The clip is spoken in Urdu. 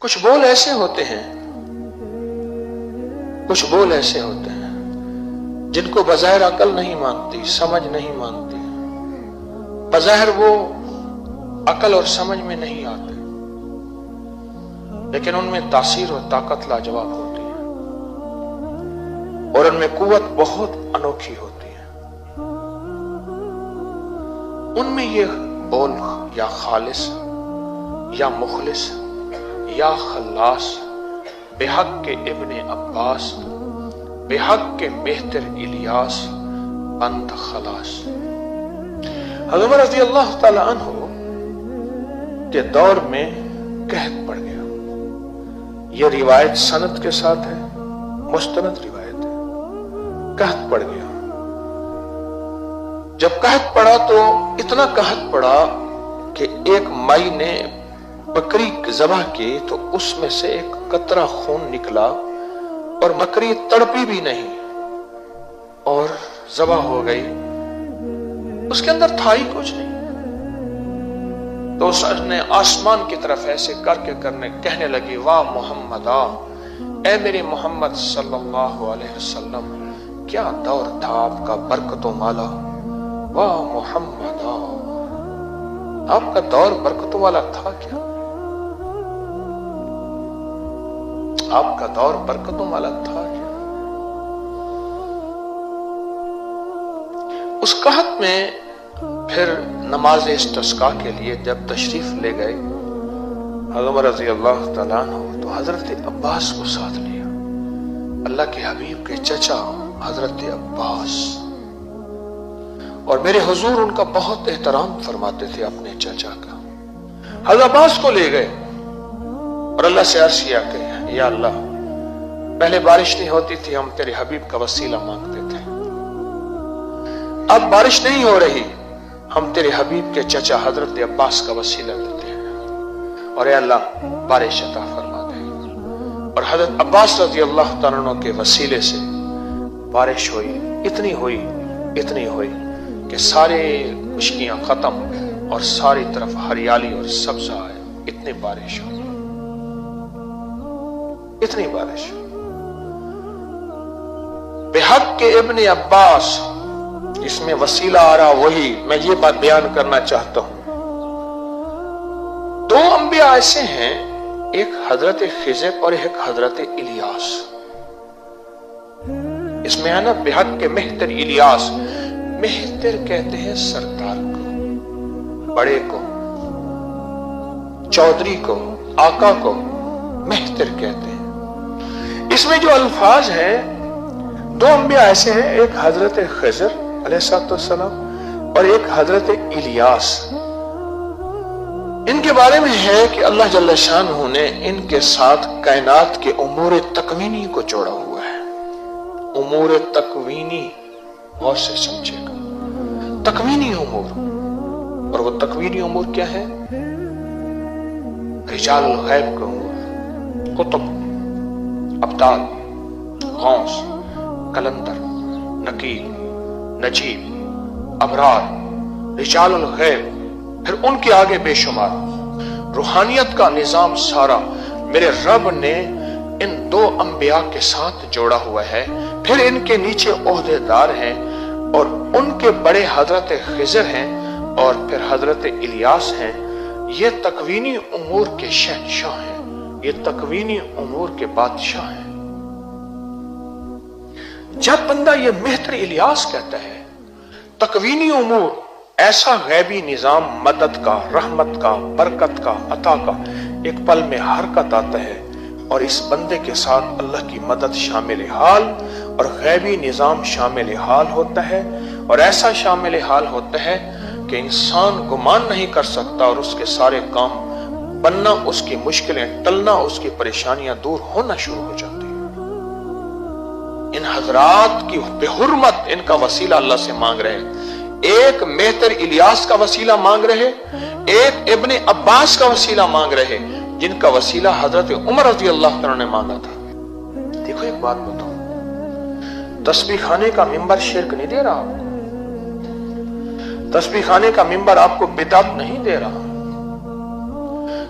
کچھ بول ایسے ہوتے ہیں جن کو بظاہر عقل نہیں مانتی، سمجھ نہیں مانتی، بظاہر وہ عقل اور سمجھ میں نہیں آتے، لیکن ان میں تاثیر اور طاقت لاجواب ہوتی ہے، اور ان میں قوت بہت انوکھی ہوتی ہے۔ ان میں یہ بول یا خالص یا مخلص یا خلاص، بے حق کے ابن عباس، بے حق کے بہتر الیاس، بند خلاص۔ حضرت رضی اللہ تعالی عنہ کے دور میں قحط پڑ گیا۔ یہ روایت سند کے ساتھ ہے، مستند روایت ہے۔ قحط پڑ گیا۔ جب قحط پڑا تو اتنا قحط پڑا کہ ایک مائی نے بکری ذبح کی تو اس میں سے ایک قطرہ خون نکلا، اور بکری تڑپی بھی نہیں اور ذبح ہو گئی، اس کے اندر تھا ہی کچھ نہیں۔ تو اس نے آسمان کی طرف ایسے کر کے کہنے لگی، واہ محمد، اے میرے محمد صلی اللہ علیہ وسلم، کیا دور تھا آپ کا برکت و مالا، واہ محمد، آپ کا دور برکت و مالا تھا کیا، آپ کا دور برکت و مالا تھا کیا۔ اس قحط میں پھر نماز استسقاء کے لیے جب تشریف لے گئے حضرت رضی اللہ تعالیٰ عنہ، تو حضرت عباس کو ساتھ لیا، اللہ کے حبیب کے چچا حضرت عباس، اور میرے حضور ان کا بہت احترام فرماتے تھے اپنے چچا کا۔ حضرت عباس کو لے گئے اور اللہ سے عرض کیا کہ یا اللہ، پہلے بارش نہیں ہوتی تھی، ہم تیرے حبیب کا وسیلہ مانگتے تھے، اب بارش نہیں ہو رہی، ہم تیرے حبیب کے چچا حضرت عباس کا وسیلہ لیتے ہیں، اور اے اللہ بارش عطا فرما دے۔ اور حضرت عباس رضی اللہ تعالیٰ عنہ کے وسیلے سے بارش ہوئی، اتنی ہوئی کہ سارے خشکیاں ختم اور ساری طرف ہریالی اور سبزہ آئے، اتنی بارش ہوئی، اتنی بارش۔ بے حق کے ابن عباس، اس میں وسیلہ آ رہا وہی، میں یہ بات بیان کرنا چاہتا ہوں۔ دو انبیاء ایسے ہیں، ایک حضرت خضر اور ایک حضرت الیاس۔ اس میں ہے نا بے حق کے مہتر الیاس، مہتر کہتے ہیں سردار کو، بڑے کو، چودھری کو، آقا کو مہتر کہتے ہیں۔ اس میں جو الفاظ ہیں، دو انبیاء ایسے ہیں، ایک حضرت خضر علیہ السلام اور ایک حضرت الیاس۔ ان کے بارے میں ہے کہ اللہ جل شانہ نے ان کے ساتھ کائنات کے امور تکوینی کو جوڑا ہوا ہے۔ امور تکوینی، غور سے سمجھے گا، تکوینی امور، اور وہ تکوینی امور کیا ہے؟ رجال الغیب کے امور، کتب، ابدال، غوث، کلندر، نقیب، نجیب، ابرار، رجال الغیب، پھر ان کے آگے بے شمار روحانیت کا نظام سارا میرے رب نے ان دو انبیاء کے ساتھ جوڑا ہوا ہے۔ پھر ان کے نیچے عہدیدار ہیں، اور ان کے بڑے حضرت خضر ہیں اور پھر حضرت الیاس ہیں۔ یہ تکوینی امور کے شہنشاہ ہیں، یہ تکوینی امور کے بادشاہ ہیں۔ جب بندہ یہ مہتر الیاس کہتا ہے، تکوینی امور، ایسا غیبی نظام مدد کا، رحمت کا، برکت کا، عطا کا ایک پل میں حرکت آتا ہے، اور اس بندے کے ساتھ اللہ کی مدد شامل حال اور غیبی نظام شامل حال ہوتا ہے، اور ایسا شامل حال ہوتا ہے کہ انسان گمان نہیں کر سکتا، اور اس کے سارے کام بننا، اس کی مشکلیں ٹلنا، اس کی پریشانیاں دور ہونا شروع ہو جاتی ہیں۔ ان حضرات کی بے حرمت ان کا وسیلہ اللہ سے مانگ رہے، ایک مہتر الیاس کا وسیلہ مانگ رہے، ایک ابن عباس کا وسیلہ مانگ رہے، جن کا وسیلہ حضرت عمر رضی اللہ عنہ نے مانگا تھا۔ دیکھو ایک بات بتاؤ، تسبیح خانے کا ممبر شرک نہیں دے رہا آپ کو، تسبیح خانے کا ممبر آپ کو بدعت نہیں دے رہا،